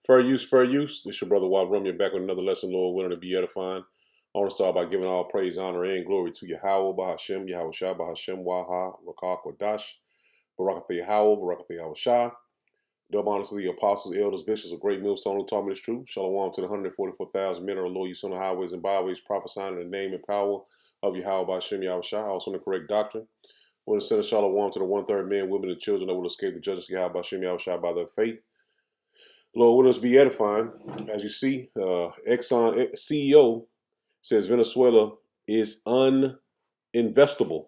Fair use, fair use. This your brother Walt Rummy back with another lesson, Lord, willing to be edifying. I want to start by giving all praise, honor, and glory to Yahweh, Bahashem, Yahweh Shah, Bahashem, Waha, Rakah, Kodash, Barakatha Yahweh, Barakatha Yahweh Shah. Double honors to the apostles, elders, bishops of great millstone who taught me this truth. Shalom to the 144,000 men of the Lord, you son of highways and byways, prophesying in the name and power of Yahweh, Bahashem, Yahweh Shah, also in the correct doctrine. I want to send a shalom to the one-third men, women, and children that will escape the justice of Yahweh, Bahashem, Yahweh Shah by their faith. Lord, let us be edifying. As you see, Exxon CEO says Venezuela is uninvestable.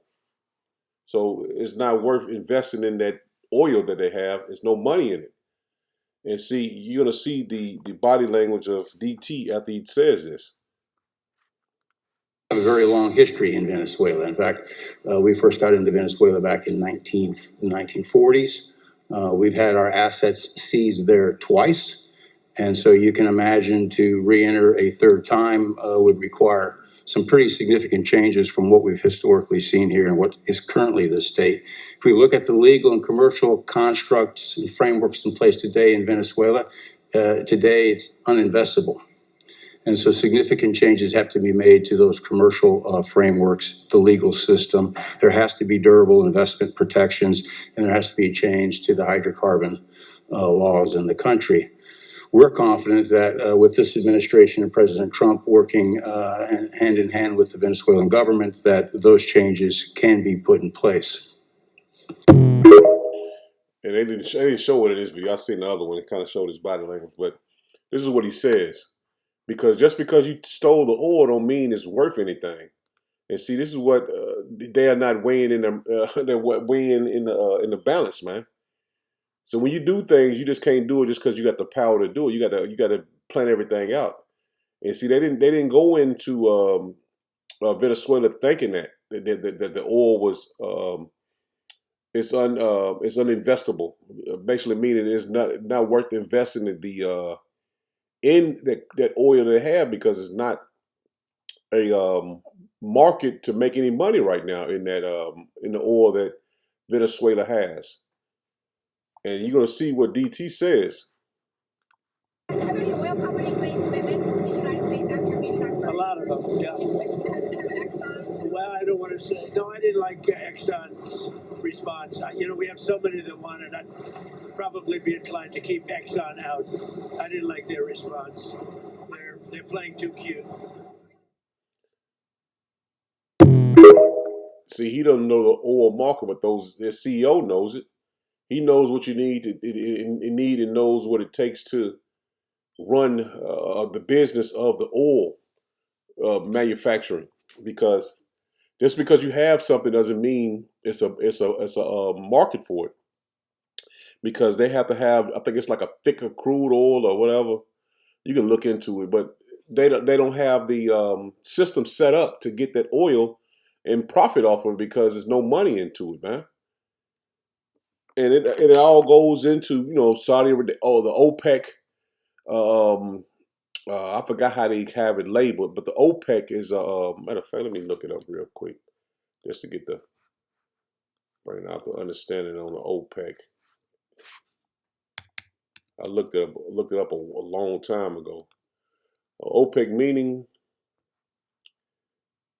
So it's not worth investing in that oil that they have. There's no money in it. And see, you're going to see the body language of DT after he says this. A very long history in Venezuela. In fact, we first got into Venezuela back in 1940s. We've had our assets seized there twice. And so you can imagine to re-enter a third time would require some pretty significant changes from what we've historically seen here and what is currently the state. If we look at the legal and commercial constructs and frameworks in place today in Venezuela, today it's uninvestable. And so significant changes have to be made to those commercial frameworks, the legal system. There has to be durable investment protections, and there has to be a change to the hydrocarbon laws in the country. We're confident that with this administration and President Trump working hand in hand with the Venezuelan government, that those changes can be put in place. And they didn't show it in this video. I seen the other one. It kind of showed his body language. But this is what he says. Because just because you stole the oil don't mean it's worth anything. And see, this is what they are not weighing in the they're weighing in the balance, man. So when you do things, you just can't do it just because you got the power to do it. You got to plan everything out. And see, they didn't go into Venezuela thinking that the oil was it's uninvestable. Basically, meaning it's not worth investing in that oil they have because it's not a market to make any money right now in that in the oil that Venezuela has. And you're going to see what DT says. Have any oil companies made commitments to the United States after meeting Dr. A lot of them, yeah. Has it been Exxon? Well, I don't want to say. No, I didn't like Exxon's response. We have so many that wanted. I'd probably be inclined to keep Exxon out. I didn't like their response. They're playing too cute. See, he doesn't know the oil market, but their CEO knows it. He knows what you need and knows what it takes to run the business of the oil manufacturing. Because just because you have something doesn't mean it's a market for it. Because they have to have, I think it's like a thicker crude oil or whatever. You can look into it, but they don't have the system set up to get that oil and profit off of it because there's no money into it, man. And it all goes into Saudi Arabia, the OPEC. I forgot how they have it labeled, but the OPEC is matter of fact. Let me look it up real quick just to get bring out the understanding on the OPEC. I looked it up a long time ago. OPEC meaning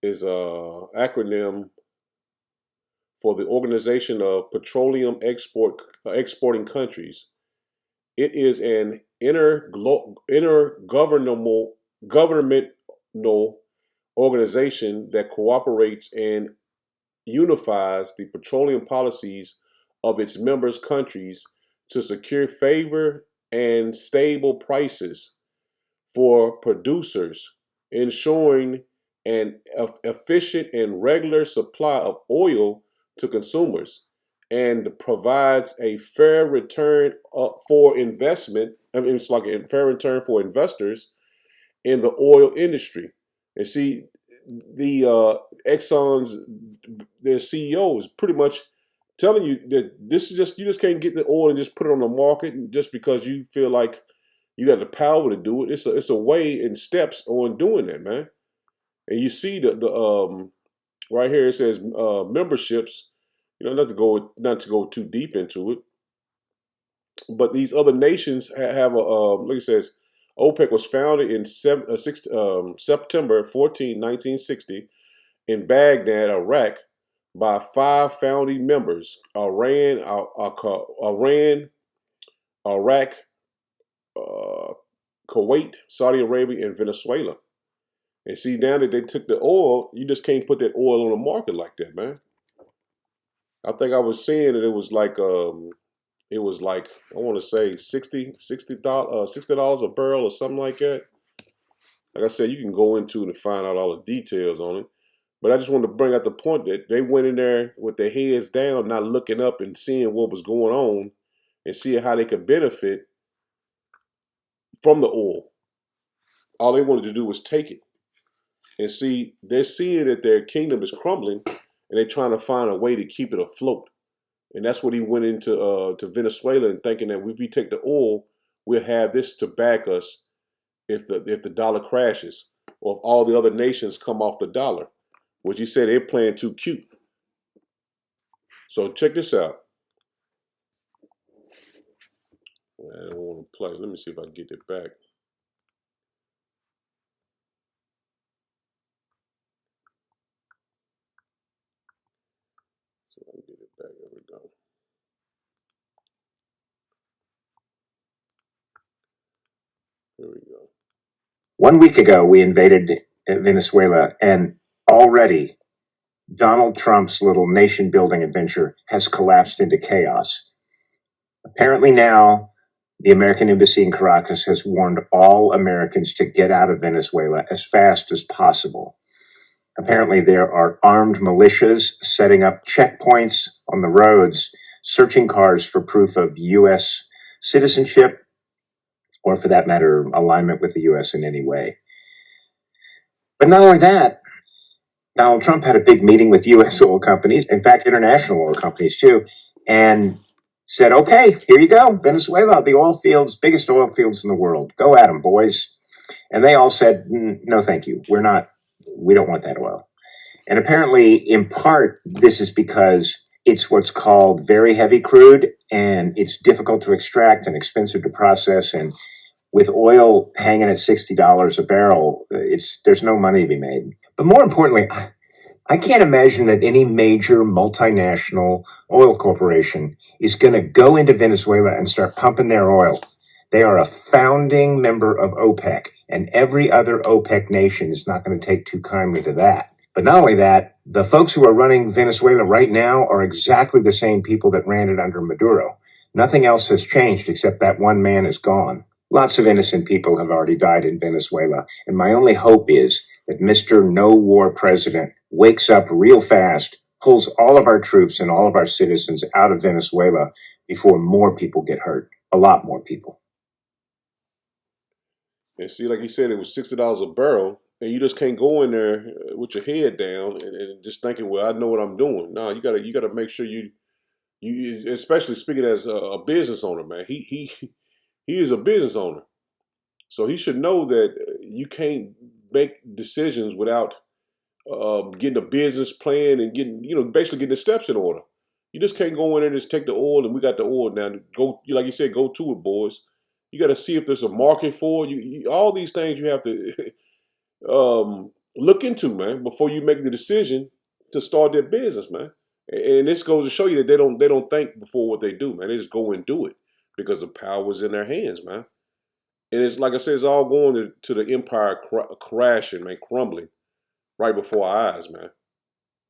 is a acronym for the Organization of Petroleum Exporting Countries. It is an intergovernmental organization that cooperates and unifies the petroleum policies of its members countries to secure favor and stable prices for producers, ensuring an efficient and regular supply of oil to consumers, and provides a fair return for investment. I mean, it's like a fair return for investors in the oil industry. And see, the Exxon's their CEO is pretty much telling you that this is you just can't get the oil and just put it on the market just because you feel like you got the power to do it. It's a way and steps on doing that, man. And you see the right here it says memberships. Not to go too deep into it. But these other nations have a like it says, OPEC was founded in September 14, 1960, in Baghdad, Iraq, by 5 founding members: Iran, Iraq, uh, Kuwait, Saudi Arabia, and Venezuela. And see, now that they took the oil, you just can't put that oil on the market like that, man. I think I was saying that it was like I want to say $60 a barrel or something like that. Like I said, you can go into it and find out all the details on it. But I just wanted to bring out the point that they went in there with their heads down, not looking up and seeing what was going on and seeing how they could benefit from the oil. All they wanted to do was take it. And see, they're seeing that their kingdom is crumbling and they're trying to find a way to keep it afloat. And that's what he went into to Venezuela and thinking that if we take the oil, we'll have this to back us if the dollar crashes or if all the other nations come off the dollar. Which he said they're playing too cute. So check this out. I don't want to play. Let me see if I can get it back. So I can get it back. There we go. Here we go. 1 week ago, we invaded Venezuela, and already Donald Trump's little nation-building adventure has collapsed into chaos. Apparently now, the American embassy in Caracas has warned all Americans to get out of Venezuela as fast as possible. Apparently there are armed militias setting up checkpoints on the roads, searching cars for proof of U.S. citizenship, or for that matter, alignment with the U.S. in any way. But not only that, Donald Trump had a big meeting with U.S. oil companies, in fact, international oil companies too, and said, okay, here you go, Venezuela, the oil fields, biggest oil fields in the world. Go at them, boys. And they all said, no, thank you. We don't want that oil. And apparently, in part, this is because it's what's called very heavy crude, and it's difficult to extract and expensive to process. And with oil hanging at $60 a barrel, there's no money to be made. But more importantly, I can't imagine that any major multinational oil corporation is going to go into Venezuela and start pumping their oil. They are a founding member of OPEC, and every other OPEC nation is not going to take too kindly to that. But not only that, the folks who are running Venezuela right now are exactly the same people that ran it under Maduro. Nothing else has changed except that one man is gone. Lots of innocent people have already died in Venezuela, and my only hope is that Mr. No War President wakes up real fast, pulls all of our troops and all of our citizens out of Venezuela before more people get hurt. A lot more people. And see, like he said, it was $60 a barrel, and you just can't go in there with your head down and just thinking, well, I know what I'm doing. No, you gotta make sure you especially speaking as a business owner, man. He is a business owner, so he should know that you can't make decisions without getting a business plan and basically getting the steps in order. You just can't go in there and just take the oil and we got the oil now. Go, like you said, go to it, boys. You got to see if there's a market for it. All these things you have to look into, man, before you make the decision to start their business, man. And this goes to show you that they don't think before what they do, man. They just go and do it because the power is in their hands, man. And it's like I said, it's all going to the empire crashing, man, crumbling right before our eyes, man.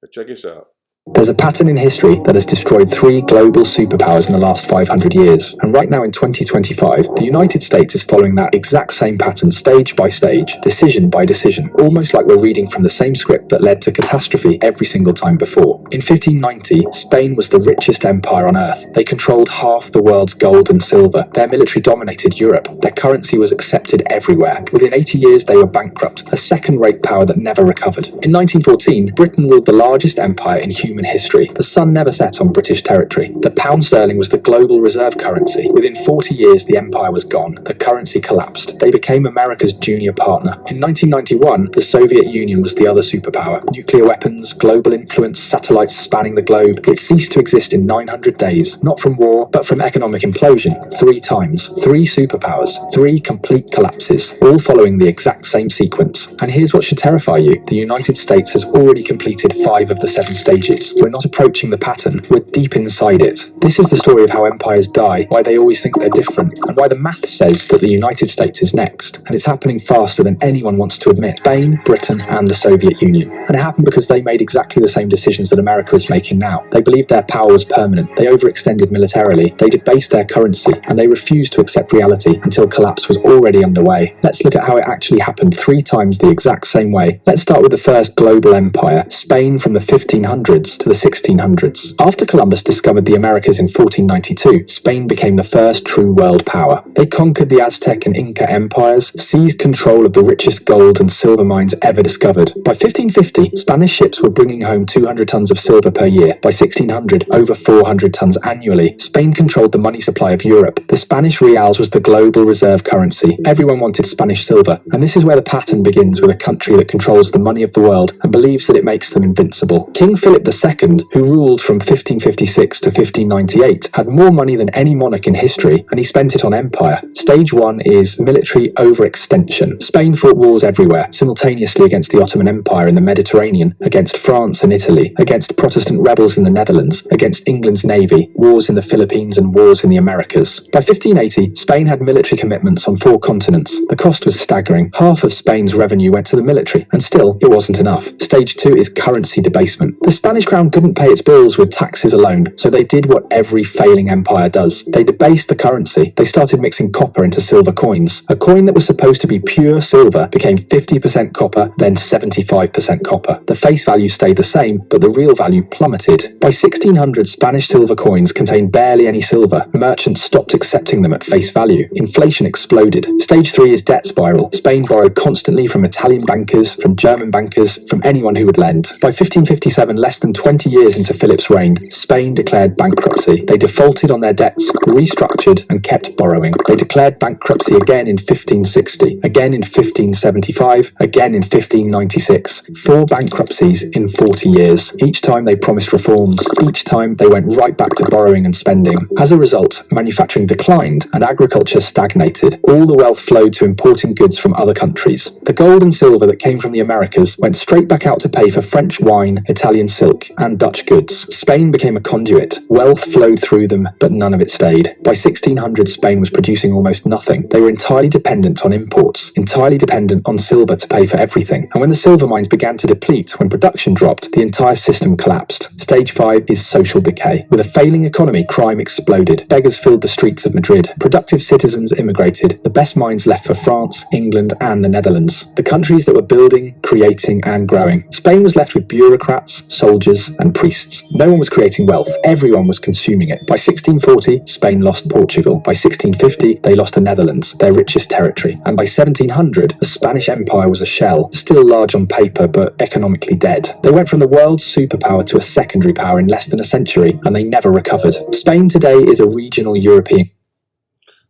But check this out. There's a pattern in history that has destroyed 3 global superpowers in the last 500 years, and right now in 2025, the United States is following that exact same pattern stage by stage, decision by decision, almost like we're reading from the same script that led to catastrophe every single time before. In 1590, Spain was the richest empire on earth. They controlled half the world's gold and silver. Their military dominated Europe. Their currency was accepted everywhere. Within 80 years, they were bankrupt, a second-rate power that never recovered. In 1914, Britain ruled the largest empire in human human history, the sun never set on British territory. The pound sterling was the global reserve currency. Within 40 years, the empire was gone. The currency collapsed. They became America's junior partner. In 1991, the Soviet Union was the other superpower. Nuclear weapons, global influence, satellites spanning the globe. It ceased to exist in 900 days, not from war, but from economic implosion. 3 times. 3 superpowers. 3 complete collapses, all following the exact same sequence. And here's what should terrify you. The United States has already completed 5 of the 7 stages. We're not approaching the pattern, we're deep inside it. This is the story of how empires die, why they always think they're different, and why the math says that the United States is next. And it's happening faster than anyone wants to admit. Spain, Britain, and the Soviet Union. And it happened because they made exactly the same decisions that America is making now. They believed their power was permanent, they overextended militarily, they debased their currency, and they refused to accept reality until collapse was already underway. Let's look at how it actually happened 3 times the exact same way. Let's start with the first global empire, Spain, from the 1500s to the 1600s. After Columbus discovered the Americas in 1492, Spain became the first true world power. They conquered the Aztec and Inca empires, seized control of the richest gold and silver mines ever discovered. By 1550, Spanish ships were bringing home 200 tons of silver per year. By 1600, over 400 tons annually. Spain controlled the money supply of Europe. The Spanish reals was the global reserve currency. Everyone wanted Spanish silver, and this is where the pattern begins with a country that controls the money of the world and believes that it makes them invincible. King Philip II, who ruled from 1556 to 1598, had more money than any monarch in history, and he spent it on empire. Stage 1 is military overextension. Spain fought wars everywhere, simultaneously against the Ottoman Empire in the Mediterranean, against France and Italy, against Protestant rebels in the Netherlands, against England's navy, wars in the Philippines and wars in the Americas. By 1580, Spain had military commitments on 4 continents. The cost was staggering. Half of Spain's revenue went to the military, and still, it wasn't enough. Stage 2 is currency debasement. The Spanish crown couldn't pay its bills with taxes alone, so they did what every failing empire does. They debased the currency. They started mixing copper into silver coins. A coin that was supposed to be pure silver became 50% copper, then 75% copper. The face value stayed the same, but the real value plummeted. By 1600, Spanish silver coins contained barely any silver. Merchants stopped accepting them at face value. Inflation exploded. Stage 3 is debt spiral. Spain borrowed constantly from Italian bankers, from German bankers, from anyone who would lend. By 1557, less than 20 years into Philip's reign, Spain declared bankruptcy. They defaulted on their debts, restructured, and kept borrowing. They declared bankruptcy again in 1560, again in 1575, again in 1596. 4 bankruptcies in 40 years. Each time they promised reforms. Each time they went right back to borrowing and spending. As a result, manufacturing declined and agriculture stagnated. All the wealth flowed to importing goods from other countries. The gold and silver that came from the Americas went straight back out to pay for French wine, Italian silk, and Dutch goods. Spain became a conduit. Wealth flowed through them, but none of it stayed. By 1600, Spain was producing almost nothing. They were entirely dependent on imports, entirely dependent on silver to pay for everything. And when the silver mines began to deplete, when production dropped, the entire system collapsed. Stage 5 is social decay. With a failing economy, crime exploded. Beggars filled the streets of Madrid. Productive citizens immigrated. The best minds left for France, England, and the Netherlands. The countries that were building, creating, and growing. Spain was left with bureaucrats, soldiers, and priests. No one was creating wealth. Everyone was consuming it. By 1640, Spain lost Portugal. By 1650, they lost the Netherlands, their richest territory. And by 1700, the Spanish Empire was a shell, still large on paper, but economically dead. They went from the world's superpower to a secondary power in less than a century, and they never recovered. Spain today is a regional European.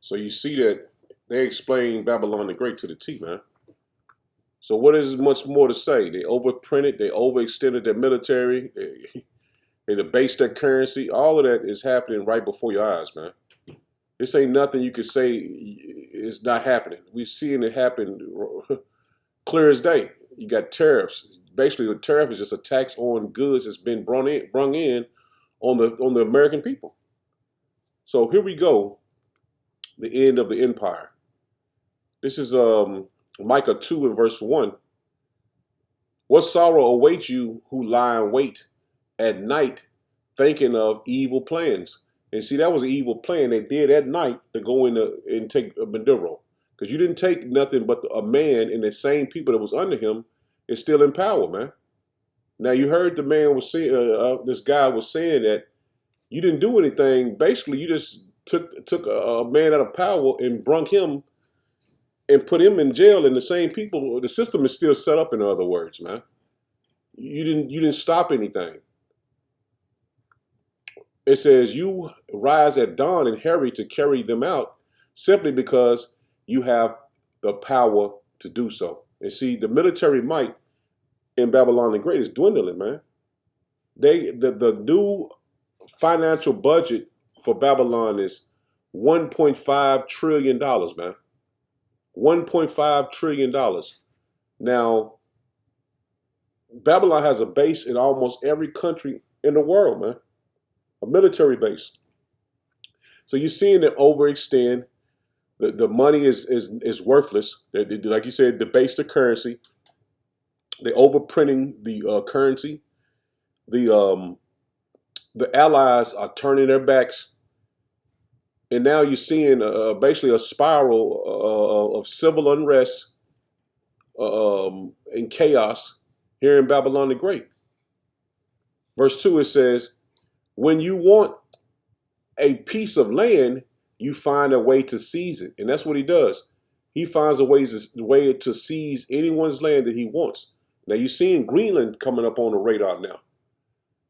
So you see that they explain Babylon the Great to the T, man. So what is much more to say? They overprinted, they overextended their military, they debased their currency. All of that is happening right before your eyes, man. This ain't nothing you could say is not happening. We've seen it happen clear as day. You got tariffs. Basically, a tariff is just a tax on goods that's been brung in on the American people. So here we go, the end of the empire. This is Micah 2 and verse 1. What sorrow awaits you who lie in wait at night, thinking of evil plans? And see, that was an evil plan they did at night to go in and take Maduro. Because you didn't take nothing but a man, and the same people that was under him is still in power, man. Now, you heard the man was saying, this guy was saying that you didn't do anything. Basically, you just took a man out of power and brung him and put him in jail, and the same people, the system is still set up, in other words, man. You didn't stop anything. It says, you rise at dawn and hurry to carry them out simply because you have the power to do so. And see, the military might in Babylon the Great is dwindling, man. The new financial budget for Babylon is $1.5 trillion, man. $1.5 trillion. Now, Babylon has a base in almost every country in the world, man. A military base. So you're seeing it overextend. The money is worthless. Like you said, debase the currency. They're overprinting the currency. The the allies are turning their backs, and now you're seeing basically a spiral of civil unrest and chaos here in Babylon the Great. Verse 2, it says, when you want a piece of land, you find a way to seize it. And that's what he does. He finds a way to seize anyone's land that he wants. Now you're seeing Greenland coming up on the radar now.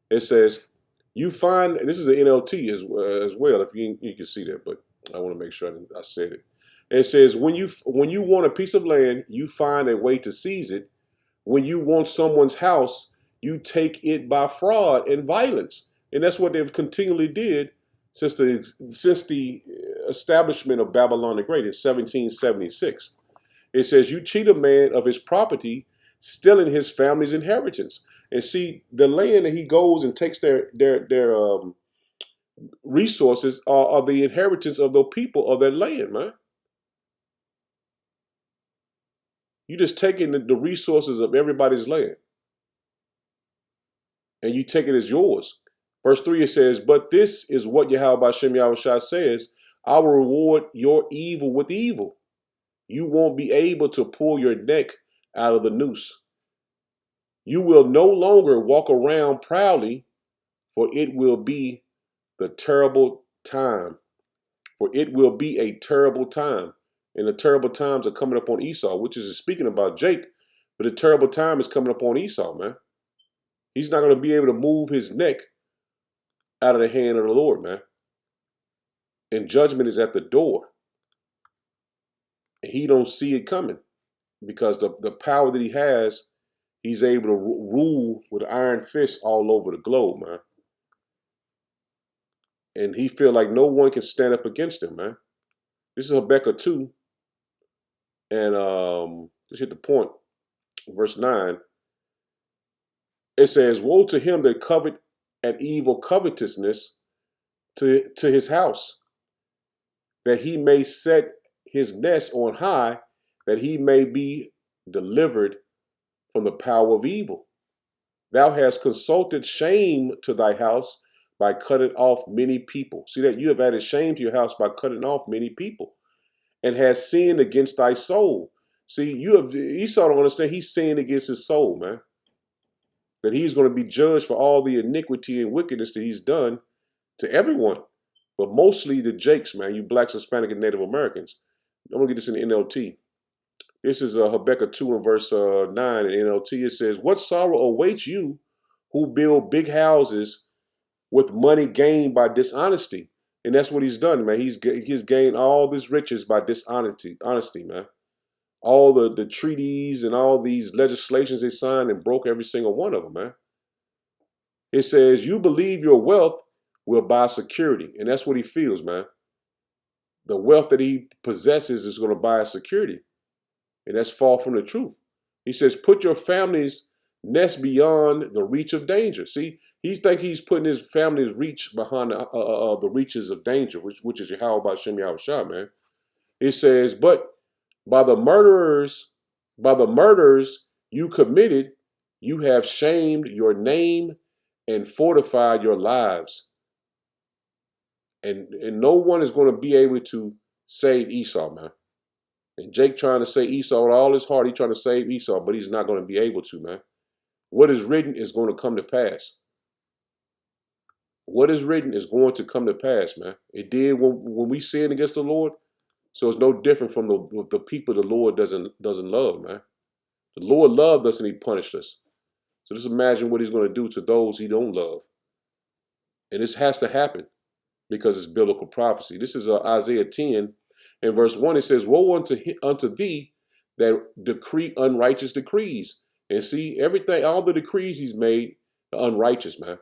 It says, you find, and this is the NLT as well, if you can see that, but I want to make sure I said it. It says, when you want a piece of land, you find a way to seize it. When you want someone's house, you take it by fraud and violence. And that's what they've continually did since the establishment of Babylon the Great in 1776. It says, you cheat a man of his property, stealing his family's inheritance. And see, the land that he goes and takes their resources are the inheritance of the people of that land, man. You just taking the resources of everybody's land, and you take it as yours. Verse 3, it says, but this is what Yahweh Hashem Yahushua says, I will reward your evil with evil. You won't be able to pull your neck out of the noose. You will no longer walk around proudly, for it will be the terrible time. For it will be a terrible time. And the terrible times are coming up on Esau, which is speaking about Jake, but the terrible time is coming up on Esau, man. He's not going to be able to move his neck out of the hand of the Lord, man. And judgment is at the door. And he don't see it coming because the power that he has, he's able to rule with iron fist all over the globe, man. And he feel like no one can stand up against him, man. This is Habakkuk 2. And just hit the point. Verse 9. It says, woe to him that covet an evil covetousness to his house, that he may set his nest on high, that he may be delivered from the power of evil. Thou hast consulted shame to thy house by cutting off many people. See that you have added shame to your house by cutting off many people, and has sinned against thy soul. See, Esau don't understand he's sinned against his soul, man. That he's going to be judged for all the iniquity and wickedness that he's done to everyone, but mostly the Jakes, man, you blacks, Hispanic, and Native Americans. I'm going to get this in the NLT. This is Habakkuk 2 and verse 9 in NLT. It says, what sorrow awaits you who build big houses with money gained by dishonesty? And that's what he's done, man. He's gained all this riches by honesty, man. All the treaties and all these legislations they signed and broke every single one of them, man. It says, you believe your wealth will buy security. And that's what he feels, man. The wealth that he possesses is going to buy security. And that's far from the truth. He says, put your family's nest beyond the reach of danger. See, he thinks he's putting his family's reach behind the reaches of danger, which is Yahweh Hashem Yahushua, man. It says, but by the murders you committed, you have shamed your name and fortified your lives. And no one is going to be able to save Esau, man. And Jake trying to say Esau with all his heart, he's trying to save Esau, but he's not going to be able to, man. What is written is going to come to pass. What is written is going to come to pass, man. It did when we sinned against the Lord. So it's no different from the people the Lord doesn't love, man. The Lord loved us and he punished us. So just imagine what he's going to do to those he don't love. And this has to happen because it's biblical prophecy. This is Isaiah 10 and verse 1. It says, woe unto thee that decree unrighteous decrees. And see, everything, all the decrees he's made, are unrighteous, man.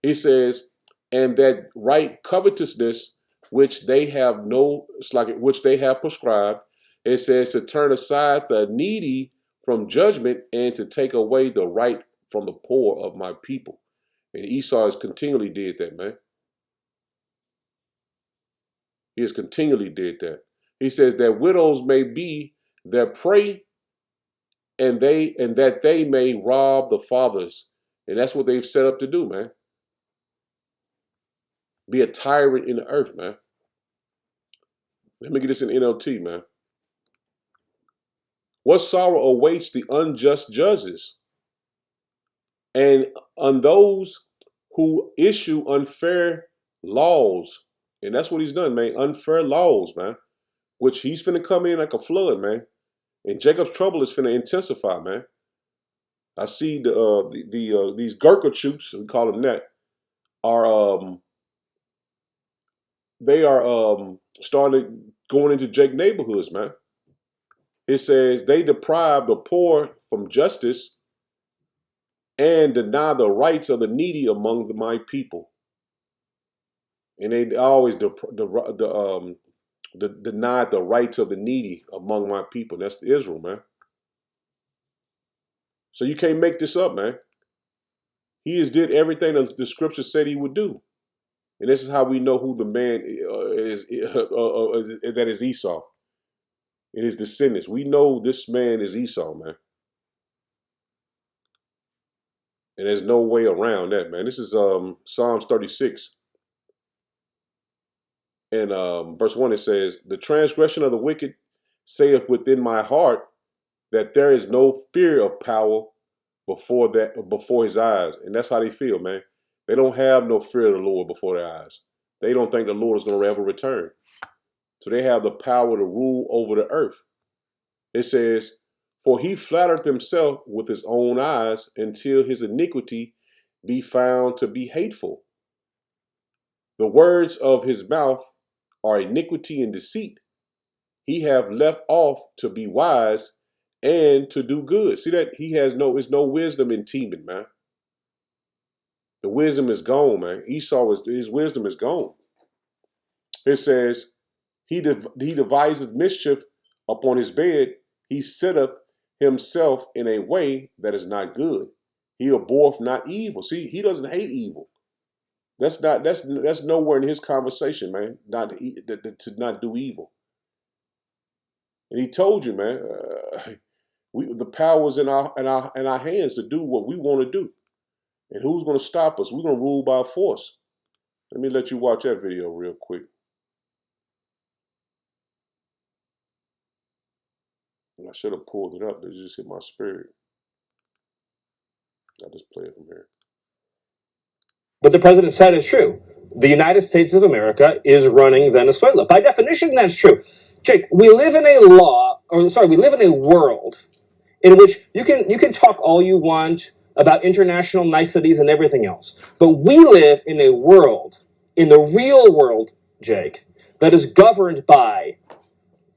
He says, and that right covetousness which they have which they have prescribed. It says to turn aside the needy from judgment and to take away the right from the poor of my people. And Esau has continually did that, man. He has continually did that. He says that widows may be their prey, and that they may rob the fathers. And that's what they've set up to do, man. Be a tyrant in the earth, man. Let me get this in NLT, man. What sorrow awaits the unjust judges and on those who issue unfair laws. And that's what he's done, man. Unfair laws, man. Which he's finna come in like a flood, man. And Jacob's trouble is finna intensify, man. I see these Gurkha troops, we call them that, they are starting going into Jake neighborhoods, man. It says they deprive the poor from justice and deny the rights of the needy among my people. And they always deny the rights of the needy among my people. That's Israel, man. So you can't make this up, man. He has did everything the scripture said he would do. And this is how we know who the man is that is Esau and his descendants. We know this man is Esau, man. And there's no way around that, man. This is Psalms 36. And verse 1, it says, the transgression of the wicked saith within my heart that there is no fear of power before his eyes. And that's how they feel, man. They don't have no fear of the Lord before their eyes. They don't think the Lord is going to ever return. So they have the power to rule over the earth. It says, for he flattered himself with his own eyes until his iniquity be found to be hateful. The words of his mouth are iniquity and deceit. He have left off to be wise and to do good. See that there's no wisdom in Teman, man. The wisdom is gone, man. His wisdom is gone. It says, he deviseth mischief upon his bed. He sitteth himself in a way that is not good. He abhorreth not evil. See, he doesn't hate evil. That's nowhere in his conversation, man. To not do evil. And he told you, man, the power is in our hands to do what we want to do. And who's going to stop us? We're going to rule by force. Let me let you watch that video real quick. I should have pulled it up, but it just hit my spirit. I'll just play it from here. What the president said is true. The United States of America is running Venezuela. By definition, that's true. Jake, we live in a world in which you can talk all you want about international niceties and everything else. But we live in a world, in the real world, Jake, that is governed by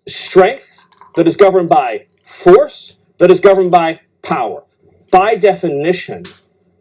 strength, that is governed by force, that is governed by power. By definition,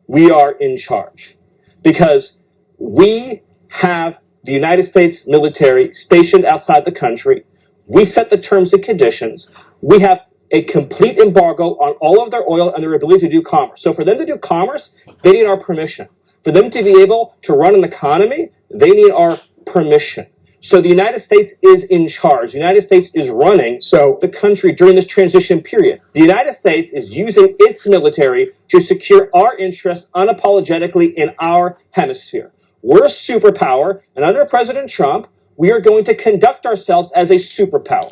we are in charge because we have the United States military stationed outside the country. We set the terms and conditions. We have a complete embargo on all of their oil and their ability to do commerce. So for them to do commerce, they need our permission. For them to be able to run an economy, they need our permission. So the United States is in charge. The United States is running the country during this transition period. The United States is using its military to secure our interests unapologetically in our hemisphere. We're a superpower, and under President Trump, we are going to conduct ourselves as a superpower.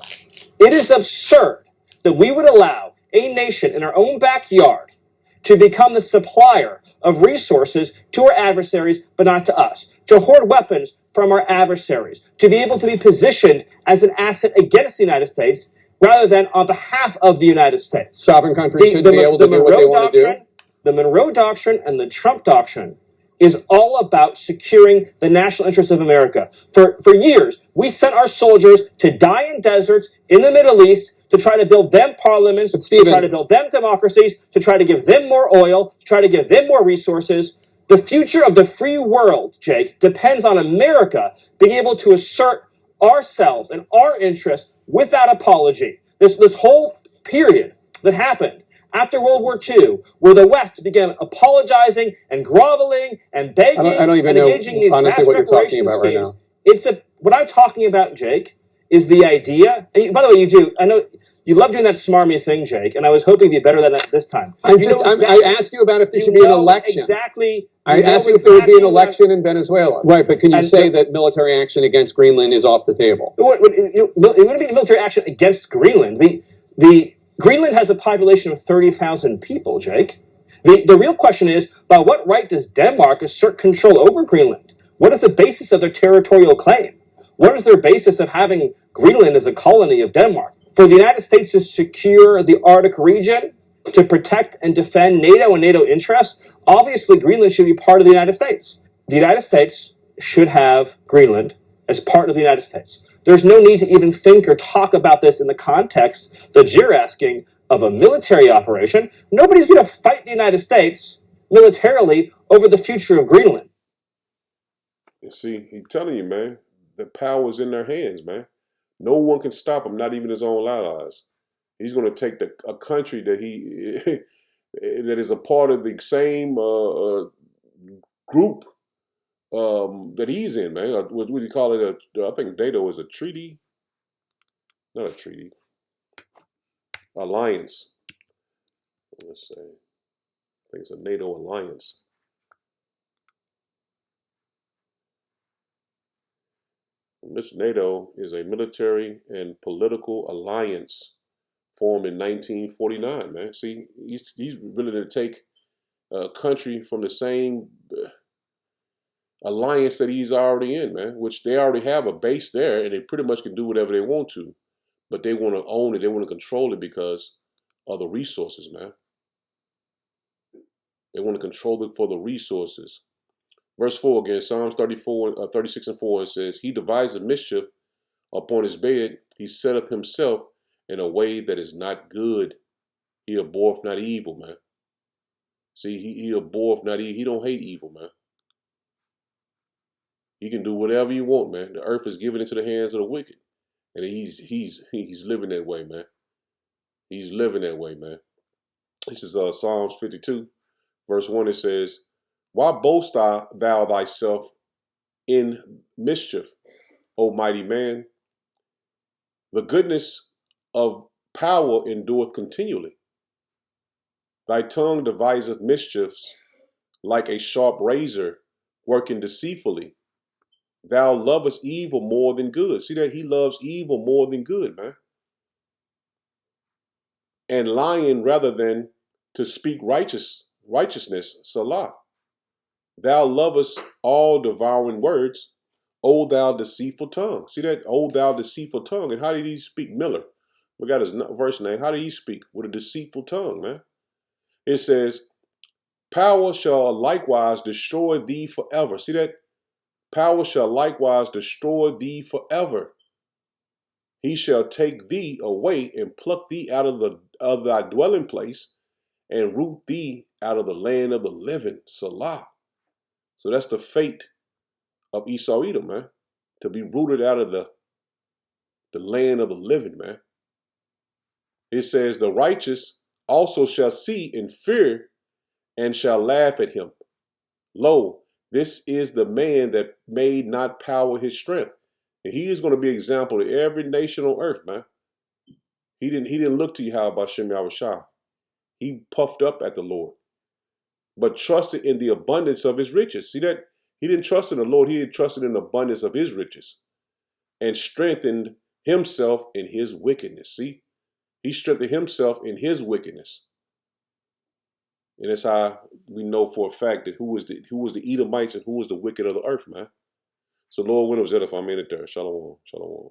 It is absurd that we would allow a nation in our own backyard to become the supplier of resources to our adversaries, but not to us, to hoard weapons from our adversaries, to be able to be positioned as an asset against the United States rather than on behalf of the United States. Sovereign countries should be able to do what they want to do. The Monroe Doctrine and the Trump Doctrine is all about securing the national interests of America. For years, we sent our soldiers to die in deserts in the Middle East to try to build them parliaments, to try to build them democracies, to try to give them more oil, to try to give them more resources. The future of the free world, Jake, depends on America being able to assert ourselves and our interests without apology. This whole period that happened after World War II, where the West began apologizing and groveling and begging I don't even and know, engaging in these honestly, vast what you're talking reparation about right schemes. now. What I'm talking about, Jake, is the idea. And by the way, you do. I know you love doing that smarmy thing, Jake, and I was hoping to be better than that this time. I asked you about if there should be an election. I asked you if there would be an election in Venezuela. Right, but can you say that military action against Greenland is off the table? It wouldn't be military action against Greenland. The Greenland has a population of 30,000 people, Jake. The real question is, by what right does Denmark assert control over Greenland? What is the basis of their territorial claim? What is their basis of having Greenland as a colony of Denmark? For the United States to secure the Arctic region, to protect and defend NATO and NATO interests, obviously Greenland should be part of the United States. The United States should have Greenland as part of the United States. There's no need to even think or talk about this in the context that you're asking of a military operation. Nobody's going to fight the United States militarily over the future of Greenland. You see, he's telling you, man, the power is in their hands, man. No one can stop him, not even his own allies. He's going to take a country that that is a part of the same group that he's in, man. What do you call it? I think NATO is a treaty, not a treaty, alliance. Let's say, I think it's a NATO alliance. NATO is a military and political alliance formed in 1949, man. See, he's willing to take a country from the same alliance that he's already in, man, which they already have a base there, and they pretty much can do whatever they want to. But they want to own it. They want to control it because of the resources, man. They want to control it for the resources. Verse 4 again, Psalms 36 and 4, it says, He deviseth mischief upon his bed. He setteth himself in a way that is not good. He abhorreth not evil, man. See, he abhorreth not evil. He don't hate evil, man. He can do whatever you want, man. The earth is given into the hands of the wicked. And he's living that way, man. He's living that way, man. This is Psalms 52, verse 1. It says, Why boast thou thyself in mischief, O mighty man? The goodness of power endureth continually. Thy tongue deviseth mischiefs like a sharp razor working deceitfully. Thou lovest evil more than good. See that? He loves evil more than good, man. And lying rather than to speak righteousness, Salah. Thou lovest all devouring words, O thou deceitful tongue. See that? O thou deceitful tongue. And how did he speak? Miller. We got his verse name. How did he speak? With a deceitful tongue, man. It says, Power shall likewise destroy thee forever. See that? Power shall likewise destroy thee forever. He shall take thee away and pluck thee out of thy dwelling place and root thee out of the land of the living. Salah. So that's the fate of Esau Edom, man. To be rooted out of the land of the living, man. It says, The righteous also shall see and fear and shall laugh at him. Lo, this is the man that made not power his strength. And he is going to be an example to every nation on earth, man. He didn't look to Yahweh Shem Yahushua. He puffed up at the Lord, but trusted in the abundance of his riches. See that? He didn't trust in the Lord. He had trusted in the abundance of his riches and strengthened himself in his wickedness. See? He strengthened himself in his wickedness. And that's how we know for a fact that who was the Edomites and who was the wicked of the earth, man. So Lord, when was edify me in it there. Shalom. Shalom.